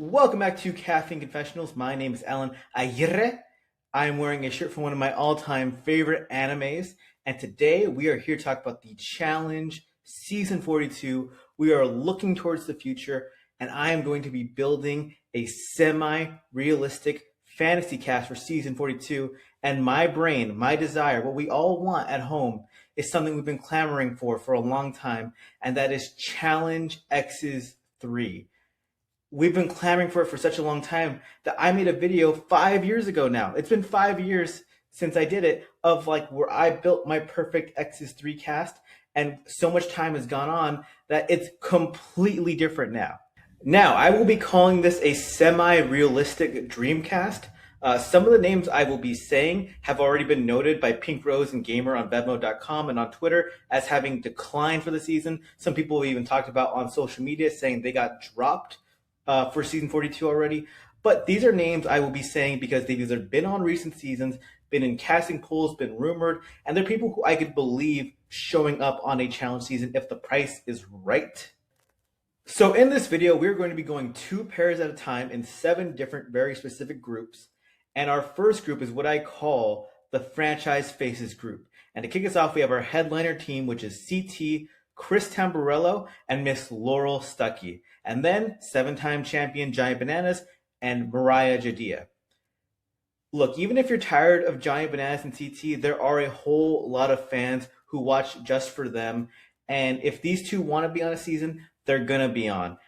Welcome back to Caffeine Confessionals. My name is Alan Aguirre. I'm wearing a shirt from one of my all-time favorite animes, and today we are here to talk about the Challenge Season 42. We are looking towards the future, and I am going to be building a semi-realistic fantasy cast for Season 42, and my brain, my desire, what we all want at home is something we've been clamoring for a long time, and that is Challenge Exes 3. We've been clamoring for it for such a long time that I made a video 5 years ago now. It's been 5 years since I did it, of like where I built my perfect Exes 3 cast, and so much time has gone on that it's completely different now. Now, I will be calling this a semi-realistic dreamcast. Some of the names I will be saying have already been noted by Pink Rose and Gamer on Venmo.com and on Twitter as having declined for the season. Some people have even talked about on social media saying they got dropped for season 42 already. But these are names I will be saying because they've either been on recent seasons, been in casting pools, been rumored, and they're people who I could believe showing up on a challenge season if the price is right. So in this video, we're going to be going 2 pairs at a time in 7 different, very specific groups. And our first group is what I call the Franchise Faces group. And to kick us off, we have our headliner team, which is CT, Chris Tamburello, and Miss Laurel Stuckey. And then 7-time champion Giant Bananas and Mariah Jadia. Look, even if you're tired of Giant Bananas and CT, there are a whole lot of fans who watch just for them. And if these two want to be on a season, they're going to be on.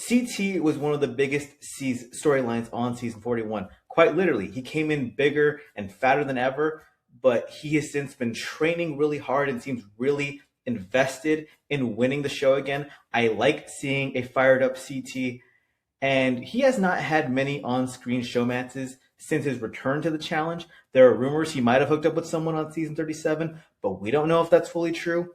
CT was one of the biggest storylines on season 41. Quite literally, he came in bigger and fatter than ever, but he has since been training really hard and seems really invested in winning the show again. I like seeing a fired up CT, and he has not had many on-screen showmances since his return to the challenge. There are rumors he might have hooked up with someone on season 37, but we don't know if that's fully true.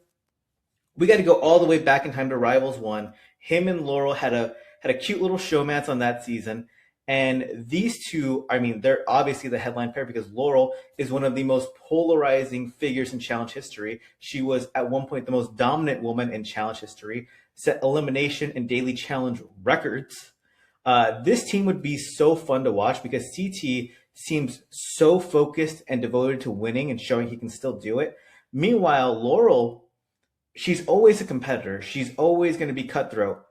We got to go all the way back in time to Rivals 1. Him and Laurel had a cute little showmance on that season. And these two, I mean, they're obviously the headline pair because Laurel is one of the most polarizing figures in challenge history. She was at one point the most dominant woman in challenge history, set elimination and daily challenge records. This team would be so fun to watch because CT seems so focused and devoted to winning and showing he can still do it. Meanwhile, Laurel, she's always a competitor. She's always going to be cutthroat.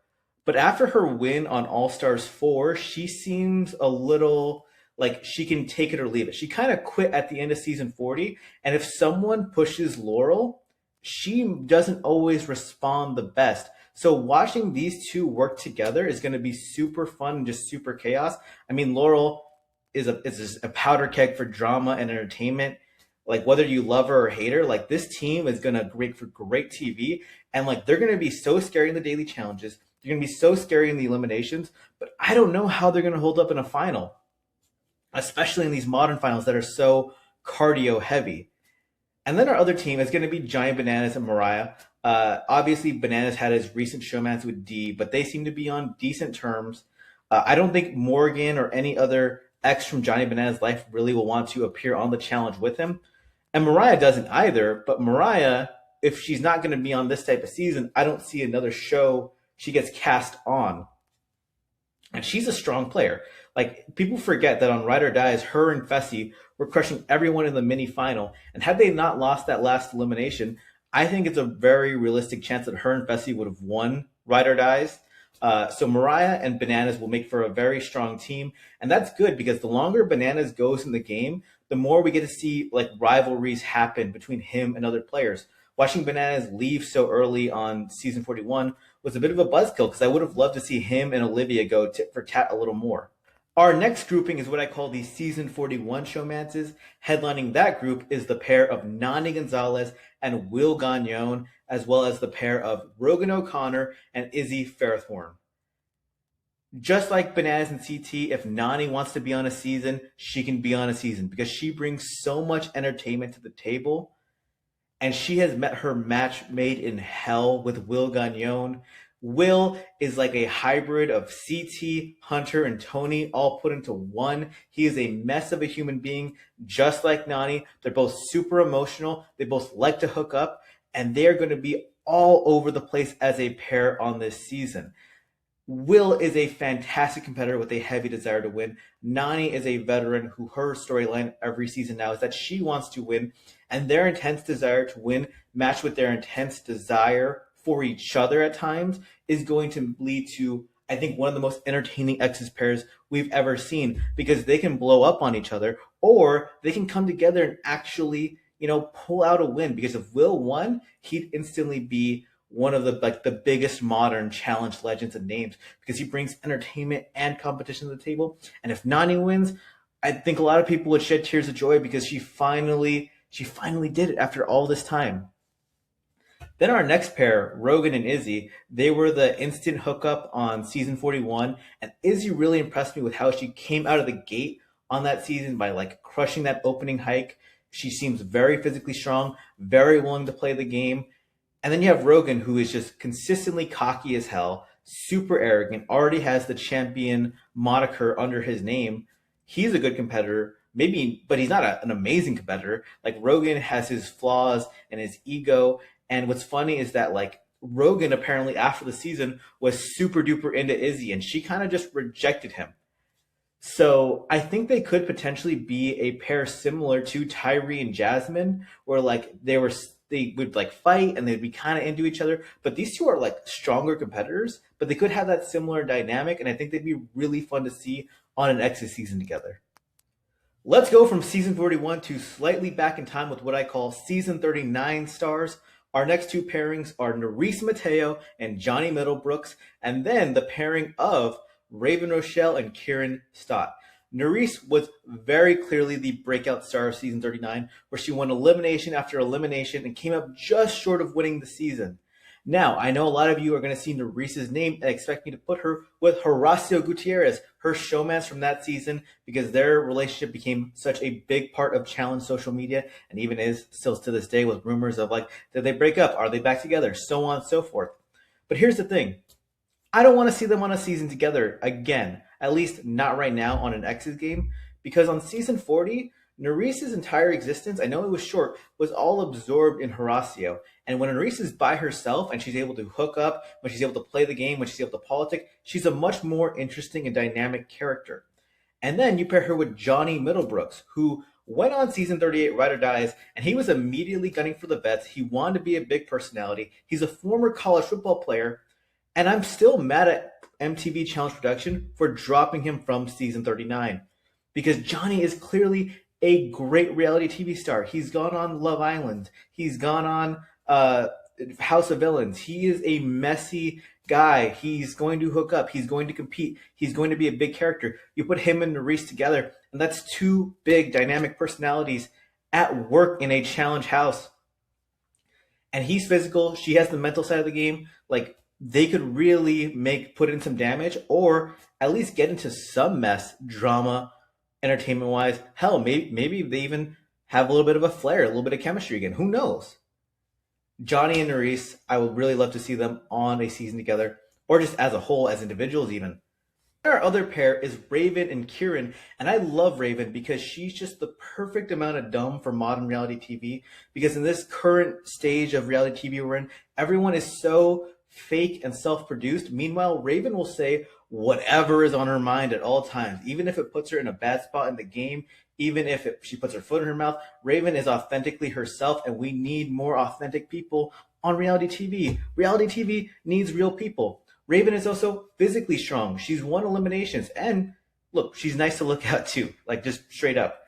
But after her win on All Stars 4, she seems a little like she can take it or leave it. She kind of quit at the end of season 40. And if someone pushes Laurel, she doesn't always respond the best. So watching these two work together is going to be super fun and just super chaos. I mean, Laurel is a powder keg for drama and entertainment. Like, whether you love her or hate her, like, this team is going to make for great TV. And, like, they're going to be so scary in the daily challenges. They're going to be so scary in the eliminations. But I don't know how they're going to hold up in a final, especially in these modern finals that are so cardio heavy. And then our other team is going to be Giant Bananas and Mariah. Obviously, Bananas had his recent showmance with D, but they seem to be on decent terms. I don't think Morgan or any other ex from Johnny Bananas' life really will want to appear on the challenge with him. And Mariah doesn't either, but Mariah, if she's not going to be on this type of season, I don't see another show she gets cast on. And she's a strong player. Like, people forget that on Ride or Dies, her and Fessy were crushing everyone in the mini final. And had they not lost that last elimination, I think it's a very realistic chance that her and Fessy would have won Ride or Dies. So Mariah and Bananas will make for a very strong team. And that's good because the longer Bananas goes in the game, the more we get to see like rivalries happen between him and other players. Watching Bananas leave so early on season 41 was a bit of a buzzkill because I would have loved to see him and Olivia go tit for tat a little more. Our next grouping is what I call the season 41 showmances. Headlining that group is the pair of Nani Gonzalez and Will Gagnon, as well as the pair of Rogan O'Connor and Izzy Ferrithorn. Just like Bananas and CT, if Nani wants to be on a season, she can be on a season because she brings so much entertainment to the table. And she has met her match made in hell with Will Gagnon. Will is like a hybrid of CT, Hunter, and Tony all put into one. He is a mess of a human being, just like Nani. They're both super emotional. They both like to hook up, and they're going to be all over the place as a pair on this season. Will is a fantastic competitor with a heavy desire to win. Nani is a veteran who her storyline every season now is that she wants to win, and their intense desire to win, matched with their intense desire for each other at times, is going to lead to, I think, one of the most entertaining Exes pairs we've ever seen because they can blow up on each other or they can come together and actually, pull out a win. Because if Will won, he'd instantly be one of the biggest modern challenge legends and names because he brings entertainment and competition to the table. And if Nani wins, I think a lot of people would shed tears of joy because she finally did it after all this time. Then our next pair, Rogan and Izzy, they were the instant hookup on season 41, and Izzy really impressed me with how she came out of the gate on that season by like crushing that opening hike. She seems very physically strong, very willing to play the game, and then you have Rogan, who is just consistently cocky as hell, super arrogant, already has the champion moniker under his name. He's a good competitor, maybe, but he's not an amazing competitor. Like Rogan has his flaws and his ego. And what's funny is that like Rogan apparently after the season was super duper into Izzy, and she kind of just rejected him. So I think they could potentially be a pair similar to Tyree and Jasmine, where like they would like fight and they'd be kind of into each other. But these two are like stronger competitors, but they could have that similar dynamic, and I think they'd be really fun to see on an Exit season together. Let's go from season 41 to slightly back in time with what I call season 39 stars. Our next two pairings are Nerese Mateo and Johnny Middlebrooks, and then the pairing of Raven Rochelle and Kieran Stott. Nerese was very clearly the breakout star of season 39, where she won elimination after elimination and came up just short of winning the season. Now, I know a lot of you are going to see Nerese's name and expect me to put her with Horacio Gutierrez, her showmance from that season, because their relationship became such a big part of challenge social media and even is still to this day with rumors of like, did they break up? Are they back together? So on and so forth. But here's the thing. I don't want to see them on a season together again, at least not right now on an Exes game, because on season 40, Nerese's entire existence, I know it was short, was all absorbed in Horacio. And when Nerese is by herself and she's able to hook up, when she's able to play the game, when she's able to politic, she's a much more interesting and dynamic character. And then you pair her with Johnny Middlebrooks, who went on season 38 Ride or Dies, and he was immediately gunning for the vets. He wanted to be a big personality. He's a former college football player, and I'm still mad at MTV Challenge Production for dropping him from season 39 because Johnny is clearly a great reality TV star. He's gone on Love Island. He's gone on House of Villains. He is a messy guy. He's going to hook up. He's going to compete. He's going to be a big character. You put him and Nerese together, and that's two big dynamic personalities at work in a challenge house. And he's physical. She has the mental side of the game. Like, they could really put in some damage or at least get into some mess, drama, entertainment wise. Hell, maybe they even have a little bit of a flair, a little bit of chemistry again. Who knows? Johnny and Nerese, I would really love to see them on a season together, or just as a whole, as individuals even. Our other pair is Raven and Kieran, and I love Raven because she's just the perfect amount of dumb for modern reality TV. Because in this current stage of reality TV we're in, everyone is so fake and self-produced. Meanwhile, Raven will say whatever is on her mind at all times, even if it puts her in a bad spot in the game, even if she puts her foot in her mouth. Raven is authentically herself, and we need more authentic people on reality TV. Reality TV needs real people. Raven is also physically strong. She's won eliminations, and look, she's nice to look at too, like just straight up.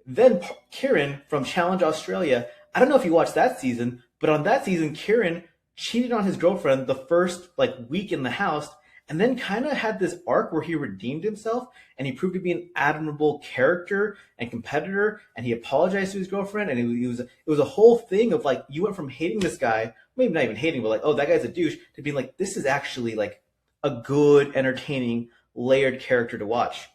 Then Kieran from Challenge Australia, I don't know if you watched that season, but on that season, Kieran cheated on his girlfriend the first week in the house, and then kind of had this arc where he redeemed himself and he proved to be an admirable character and competitor, and he apologized to his girlfriend, and it was a whole thing of like, you went from hating this guy, maybe not even hating, but like, oh, that guy's a douche, to being like, this is actually like a good, entertaining, layered character to watch.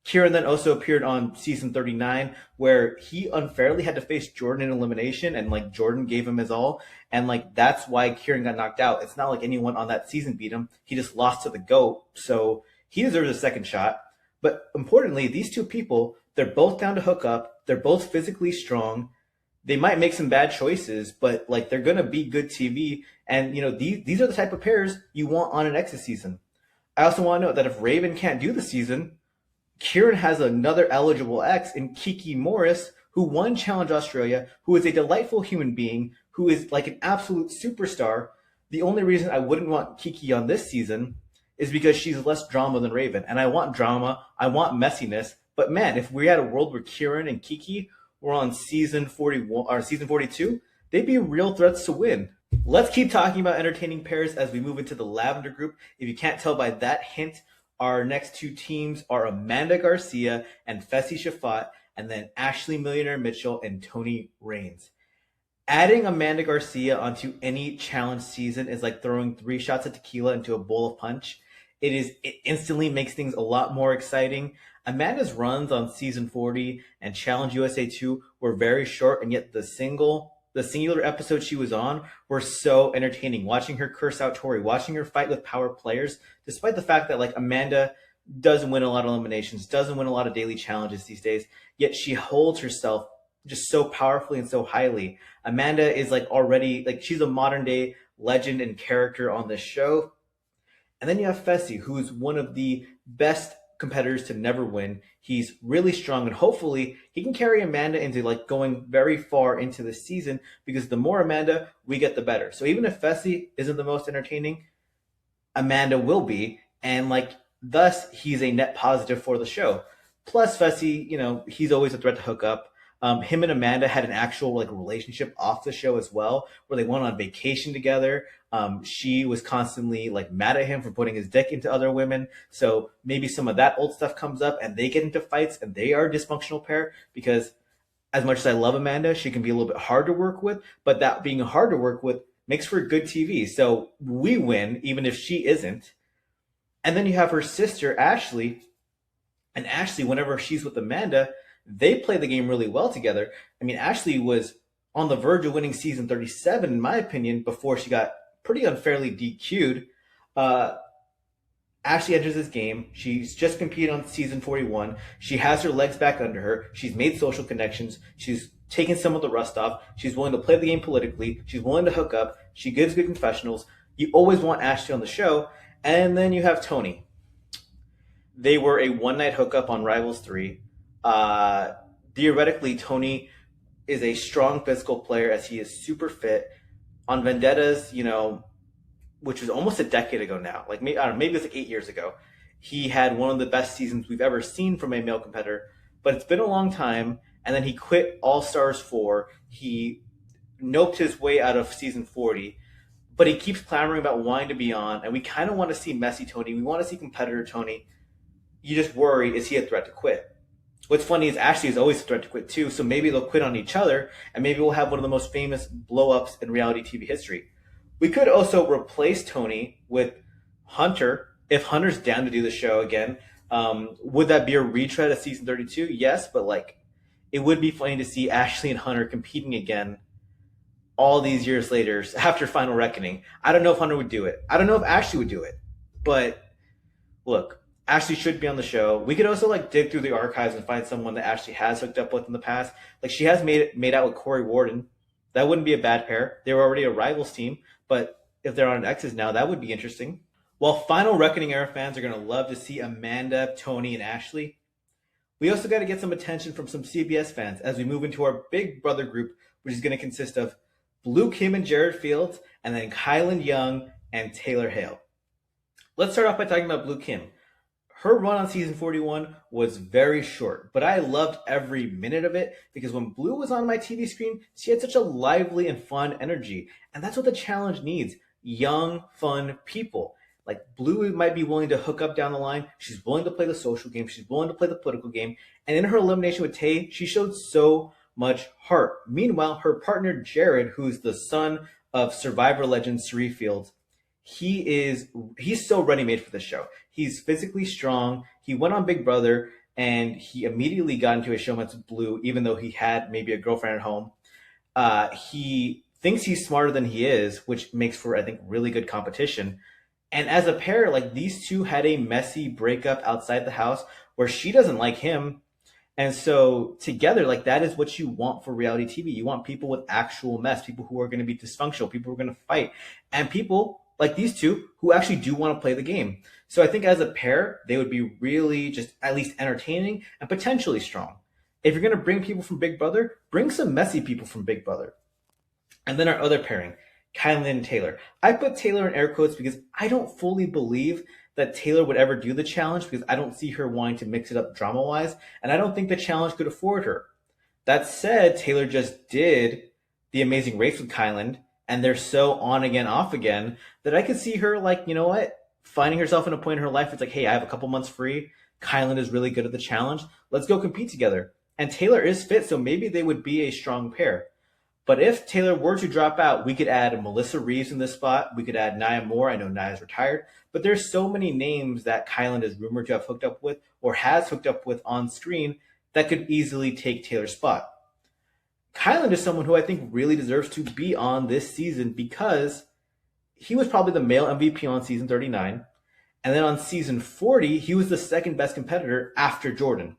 Kieran then also appeared on season 39, where he unfairly had to face Jordan in elimination, and like Jordan gave him his all, and like that's why Kieran got knocked out. It's not like anyone on that season beat him. He just lost to the GOAT, so he deserves a second shot. But importantly, these two people, they're both down to hook up. They're both physically strong. They might make some bad choices, but like they're gonna be good TV. And you know, these are the type of pairs you want on an Exit season. I also want to note that if Raven can't do the season, Kieran has another eligible ex in Kiki Morris, who won Challenge Australia, who is a delightful human being, who is like an absolute superstar. The only reason I wouldn't want Kiki on this season is because she's less drama than Raven. And I want drama, I want messiness. But man, if we had a world where Kieran and Kiki were on season 41 or season 42, they'd be real threats to win. Let's keep talking about entertaining pairs as we move into the Lavender group. If you can't tell by that hint, our next two teams are Amanda Garcia and Fessy Shafat, and then Ashley Millionaire Mitchell and Tony Raines. Adding Amanda Garcia onto any challenge season is like throwing 3 shots of tequila into a bowl of punch. It instantly makes things a lot more exciting. Amanda's runs on season 40 and Challenge USA 2 were very short, and yet the singular episode she was on were so entertaining. Watching her curse out Tori, watching her fight with power players, despite the fact that like Amanda doesn't win a lot of eliminations, doesn't win a lot of daily challenges these days, yet she holds herself just so powerfully and so highly. Amanda is like already like she's a modern day legend and character on this show. And then you have Fessy, who's one of the best competitors to never win. He's really strong, and hopefully he can carry Amanda into like going very far into the season, because the more Amanda we get, the better. So even if Fessy isn't the most entertaining, Amanda will be, and like thus he's a net positive for the show. Plus Fessy, he's always a threat to hook up. Him and Amanda had an actual like relationship off the show as well, where they went on vacation together. She was constantly like mad at him for putting his dick into other women. So maybe some of that old stuff comes up and they get into fights, and they are a dysfunctional pair, because as much as I love Amanda, she can be a little bit hard to work with, but that being hard to work with makes for good TV. So we win, even if she isn't. And then you have her sister, Ashley. And Ashley, whenever she's with Amanda, they play the game really well together. I mean, Ashley was on the verge of winning season 37, in my opinion, before she got pretty unfairly DQ'd. Uh, Ashley enters this game. She's just competed on season 41. She has her legs back under her. She's made social connections. She's taken some of the rust off. She's willing to play the game politically. She's willing to hook up. She gives good confessionals. You always want Ashley on the show. And then you have Tony. They were a one-night hookup on Rivals 3. Theoretically, Tony is a strong physical player, as he is super fit. On Vendettas, which was almost a decade ago now, like maybe, I don't know, maybe it was like 8 years ago, he had one of the best seasons we've ever seen from a male competitor. But it's been a long time, and then he quit All Stars 4. He noped his way out of season 40, but he keeps clamoring about wanting to be on, and we kind of want to see messy Tony. We want to see competitor Tony. You just worry, is he a threat to quit? What's funny is Ashley is always a threat to quit too, so maybe they'll quit on each other, and maybe we'll have one of the most famous blow-ups in reality TV history. We could also replace Tony with Hunter, if Hunter's down to do the show again. Would that be a retread of season 32? Yes, but like, it would be funny to see Ashley and Hunter competing again all these years later after Final Reckoning. I don't know if Hunter would do it. I don't know if Ashley would do it. But look, Ashley should be on the show. We could also like dig through the archives and find someone that Ashley has hooked up with in the past. Like, she has made out with Corey Warden. That wouldn't be a bad pair. They were already a Rivals team, but if they're on Exes now, that would be interesting. While Final Reckoning era fans are going to love to see Amanda, Tony, and Ashley, we also got to get some attention from some CBS fans as we move into our Big Brother group, which is going to consist of Blue Kim and Jared Fields, and then Kylan Young and Taylor Hale. Let's start off by talking about Blue Kim. Her run on season 41 was very short, but I loved every minute of it, because when Blue was on my TV screen, she had such a lively and fun energy. And that's what the challenge needs: young, fun people. Like, Blue might be willing to hook up down the line. She's willing to play the social game. She's willing to play the political game. And in her elimination with Tay, she showed so much heart. Meanwhile, her partner Jared, who's the son of Survivor legend Sari Fields, he's so ready-made for the show. He's physically strong. He went on Big Brother, and he immediately got into a showmance with Blue, even though he had maybe a girlfriend at home. He thinks he's smarter than he is, which makes for, I think, really good competition. And as a pair, like, these two had a messy breakup outside the house where she doesn't like him. And so together, like, that is what you want for reality TV. You want people with actual mess, people who are going to be dysfunctional, people who are going to fight, and people like these two who actually do want to play the game. So I think as a pair, they would be really just at least entertaining and potentially strong. If you're going to bring people from Big Brother, bring some messy people from Big Brother. And then our other pairing, Kylan and Taylor. I put Taylor in air quotes because I don't fully believe that Taylor would ever do the challenge because I don't see her wanting to mix it up drama wise, and I don't think the challenge could afford her. That said, Taylor just did the Amazing Race with Kylan, and they're so on again, off again that I could see her like, you know what, finding herself in a point in her life. It's like, hey, I have a couple months free. Kylan is really good at the challenge. Let's go compete together. And Taylor is fit, so maybe they would be a strong pair. But if Taylor were to drop out, we could add Melissa Reeves in this spot. We could add Nia Moore. I know Nia's retired, but there's so many names that Kylan is rumored to have hooked up with or has hooked up with on screen that could easily take Taylor's spot. Kylan is someone who I think really deserves to be on this season because he was probably the male MVP on season 39. And then on season 40, he was the second best competitor after Jordan.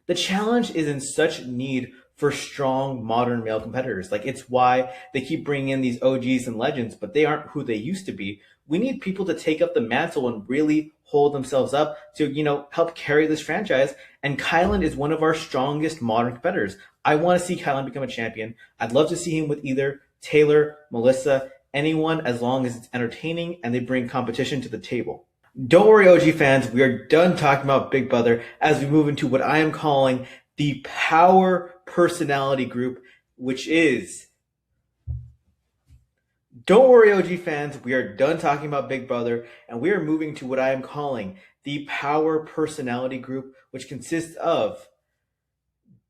The challenge is in such need for strong modern male competitors. Like, it's why they keep bringing in these OGs and legends, but they aren't who they used to be. We need people to take up the mantle and really hold themselves up to, help carry this franchise. And Kylan is one of our strongest modern competitors. I want to see Kylan become a champion. I'd love to see him with either Taylor, Melissa, anyone, as long as it's entertaining and they bring competition to the table. Don't worry, OG fans, we are done talking about Big Brother as we move into what I am calling the power personality group, which is... Don't worry, OG fans, we are done talking about Big Brother and we are moving to what I am calling the power personality group, which consists of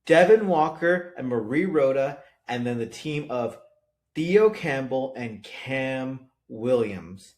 Devin Walker and Marie Rhoda, and then the team of Theo Campbell and Cam Williams.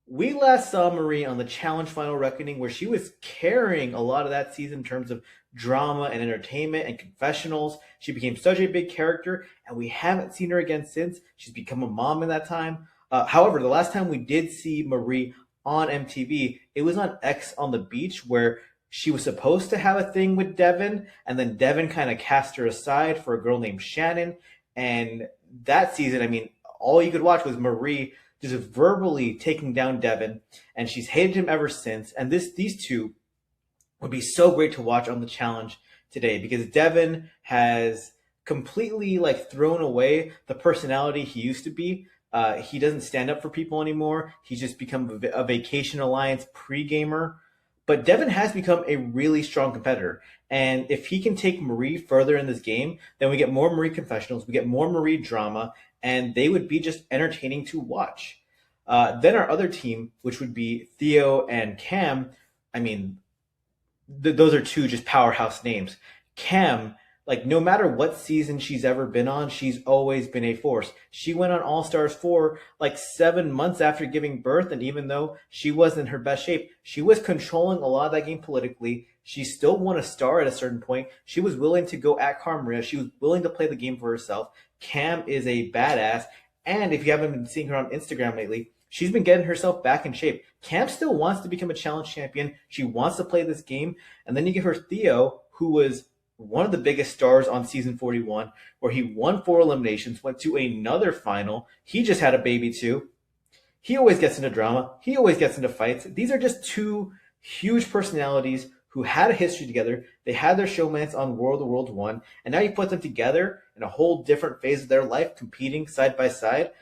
We last saw Marie on the Challenge Final Reckoning, where she was carrying a lot of that season in terms of drama and entertainment and confessionals. She became such a big character, and we haven't seen her again since. She's become a mom in that time. However, the last time we did see Marie on MTV, it was on X on the Beach, where she was supposed to have a thing with Devin, and then Devin kind of cast her aside for a girl named Shannon. And that season, all you could watch was Marie just verbally taking down Devin, and she's hated him ever since. And these two would be so great to watch on the challenge today because Devin has completely thrown away the personality he used to be. He doesn't stand up for people anymore. He's just become a Vacation Alliance pre-gamer. But Devin has become a really strong competitor. And if he can take Marie further in this game, then we get more Marie confessionals, we get more Marie drama, and they would be just entertaining to watch. Then our other team, which would be Theo and Cam, those are two just powerhouse names. Cam, no matter what season she's ever been on, she's always been a force. She went on All Stars 4 7 months after giving birth, and even though she wasn't in her best shape, she was controlling a lot of that game politically. She still won a star at a certain point. She was willing to go at Carmaria. She was willing to play the game for herself. Cam is a badass, and if you haven't been seeing her on Instagram lately, she's been getting herself back in shape. Cam still wants to become a challenge champion. She wants to play this game. And then you give her Theo, who was one of the biggest stars on season 41, where he won 4 eliminations, went to another final. He just had a baby too. He always gets into drama. He always gets into fights. These are just two huge personalities who had a history together. They had their showmance on World of World 1, and now you put them together in a whole different phase of their life, competing side by side.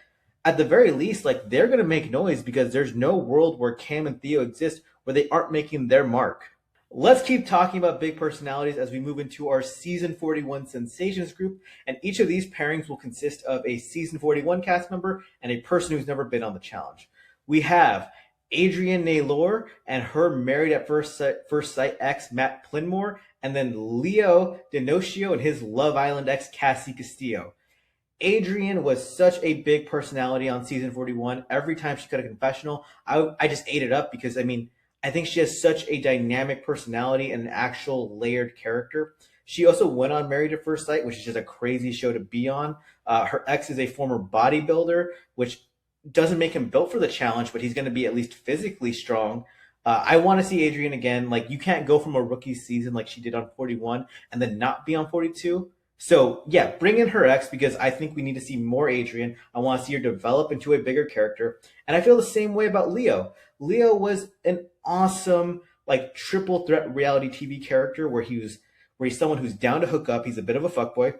At the very least, they're going to make noise because there's no world where Cam and Theo exist where they aren't making their mark. Let's keep talking about big personalities as we move into our Season 41 Sensations group, and each of these pairings will consist of a Season 41 cast member and a person who's never been on the challenge. We have Adrienne Naylor and her Married at First Sight ex, Matt Plinmore, and then Leo Dinocio and his Love Island ex, Cassie Castillo. Adrienne was such a big personality on season 41. Every time she cut a confessional, I just ate it up because, I think she has such a dynamic personality and an actual layered character. She also went on Married at First Sight, which is just a crazy show to be on. Her ex is a former bodybuilder, which doesn't make him built for the challenge, but he's going to be at least physically strong. I want to see Adrienne again. You can't go from a rookie season like she did on 41 and then not be on 42. So yeah, bring in her ex because I think we need to see more Adrian. I want to see her develop into a bigger character, and I feel the same way about Leo. Leo was an awesome like triple threat reality TV character where he's someone who's down to hook up. He's a bit of a fuckboy.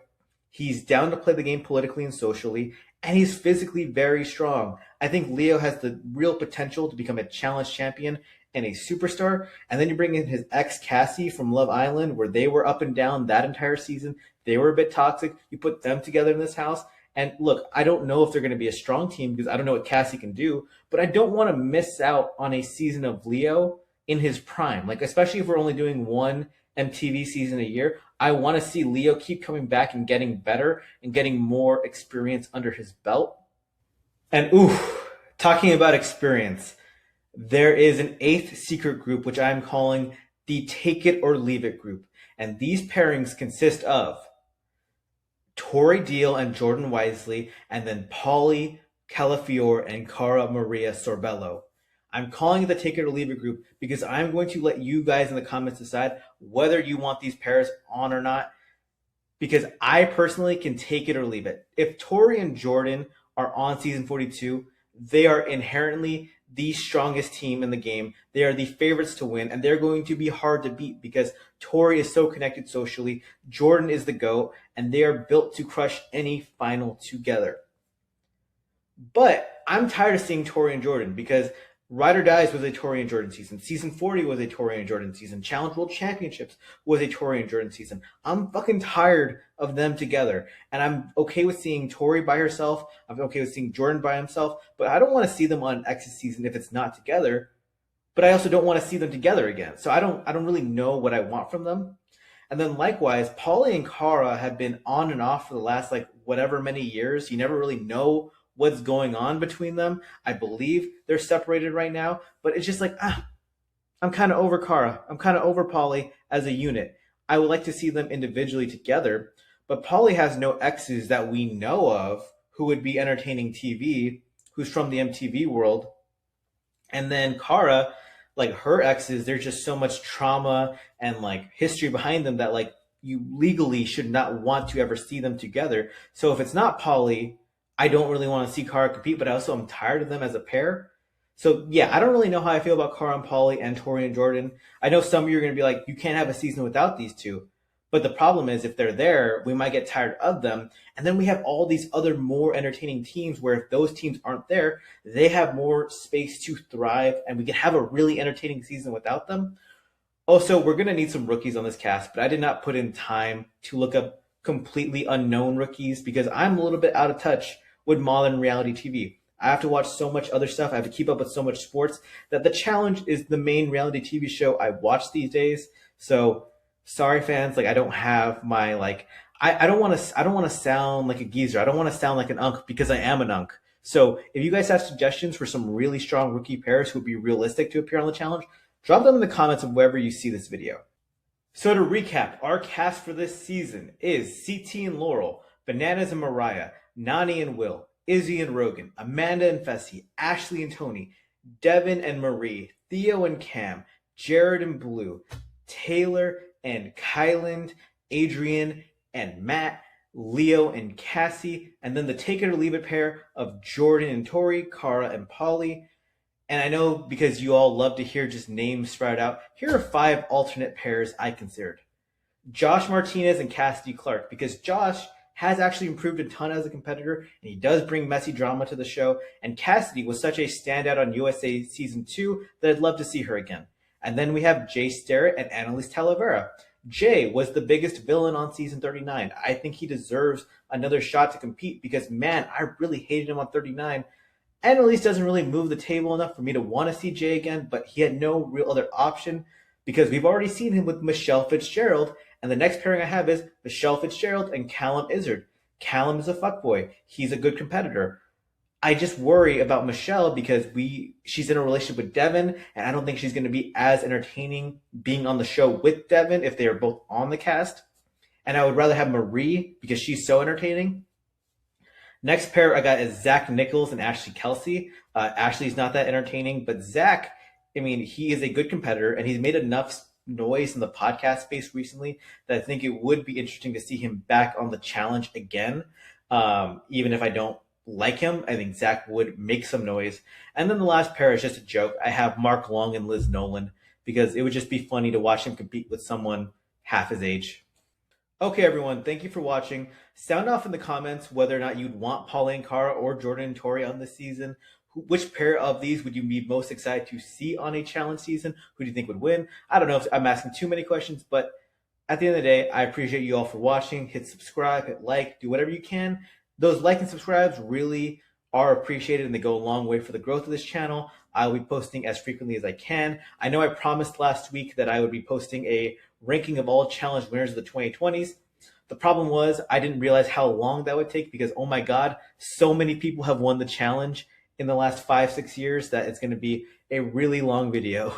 He's down to play the game politically and socially, and he's physically very strong. I think Leo has the real potential to become a challenge champion and a superstar. And then you bring in his ex Cassie from Love Island, where they were up and down that entire season. They were a bit toxic. You put them together in this house. And look, I don't know if they're going to be a strong team because I don't know what Cassie can do, but I don't want to miss out on a season of Leo in his prime. Like, especially if we're only doing one MTV season a year, I want to see Leo keep coming back and getting better and getting more experience under his belt. And ooh, talking about experience, there is an eighth secret group which I'm calling the Take It or Leave It group. And these pairings consist of Tori Deal and Jordan Wisely, and then Polly Calafiore and Cara Maria Sorbello. I'm calling it the Take It or Leave It group because I'm going to let you guys in the comments decide whether you want these pairs on or not. Because I personally can take it or leave it. If Tori and Jordan are on season 42, they are inherently the strongest team in the game. They are the favorites to win, and they're going to be hard to beat because Tori is so connected socially. Jordan is the GOAT, and they are built to crush any final together. But I'm tired of seeing Tori and Jordan because Ride or Dies was a Tori and Jordan season. Season 40 was a Tori and Jordan season. Challenge World Championships was a Tori and Jordan season. I'm fucking tired of them together. And I'm okay with seeing Tori by herself. I'm okay with seeing Jordan by himself. But I don't want to see them on Exes season if it's not together. But I also don't want to see them together again. So I don't really know what I want from them. And then likewise, Polly and Cara have been on and off for the last like whatever many years. You never really know what's going on between them. I believe they're separated right now, but it's just like, I'm kind of over Cara. I'm kind of over Polly as a unit. I would like to see them individually together, but Polly has no exes that we know of who would be entertaining TV, who's from the MTV world. And then Cara, like her exes, there's just so much trauma and like history behind them that like you legally should not want to ever see them together. So if it's not Polly, I don't really want to see Cara compete, but I also am tired of them as a pair. So yeah, I don't really know how I feel about Cara and Polly and Tori and Jordan. I know some of you are going to be like, you can't have a season without these two. But the problem is if they're there, we might get tired of them. And then we have all these other more entertaining teams where if those teams aren't there, they have more space to thrive and we can have a really entertaining season without them. Also, we're going to need some rookies on this cast, but I did not put in time to look up completely unknown rookies because I'm a little bit out of touch with modern reality TV. I have to watch so much other stuff. I have to keep up with so much sports that the challenge is the main reality TV show I watch these days. So sorry fans, like I don't have my like I don't want to sound like a geezer. I don't want to sound like an unk because I am an unk. So if you guys have suggestions for some really strong rookie pairs who would be realistic to appear on the challenge, drop them in the comments of wherever you see this video. So to recap, our cast for this season is CT and Laurel, Bananas and Mariah, Nani and Will, Izzy and Rogan, Amanda and Fessy, Ashley and Tony, Devin and Marie, Theo and Cam, Jared and Blue, Taylor and Kyland, Adrian and Matt, Leo and Cassie, and then the Take It or Leave It pair of Jordan and Tori, Cara and Polly. And I know because you all love to hear just names spread out, here are 5 alternate pairs I considered. Josh Martinez and Cassidy Clark, because Josh has actually improved a ton as a competitor, and he does bring messy drama to the show, and Cassidy was such a standout on USA Season 2 that I'd love to see her again. And then we have Jay Starrett and Annalise Talavera. Jay was the biggest villain on Season 39. I think he deserves another shot to compete because, man, I really hated him on 39. Annalise doesn't really move the table enough for me to want to see Jay again, but he had no real other option because we've already seen him with Michelle Fitzgerald, and the next pairing I have is Michelle Fitzgerald and Callum Izzard. Callum is a fuckboy. He's a good competitor. I just worry about Michelle because she's in a relationship with Devin, and I don't think she's going to be as entertaining being on the show with Devin if they are both on the cast. And I would rather have Marie because she's so entertaining. Next pair I got is Zach Nichols and Ashley Kelsey. Ashley's not that entertaining, but Zach, I mean, he is a good competitor, and he's made enough noise in the podcast space recently that I think it would be interesting to see him back on the challenge again. Even if I don't like him, I think Zach would make some noise. And then the last pair is just a joke. I have Mark Long and Liz Nolan because it would just be funny to watch him compete with someone half his age. Okay, everyone, thank you for watching. Sound off in the comments whether or not you'd want Pauline Cara or Jordan and Tori on this season. Which pair of these would you be most excited to see on a challenge season? Who do you think would win? I don't know if I'm asking too many questions, but at the end of the day, I appreciate you all for watching. Hit subscribe, hit like, do whatever you can. Those like and subscribes really are appreciated and they go a long way for the growth of this channel. I'll be posting as frequently as I can. I know I promised last week that I would be posting a ranking of all challenge winners of the 2020s. The problem was I didn't realize how long that would take because, oh my God, so many people have won the challenge in the last 5-6 years that it's going to be a really long video.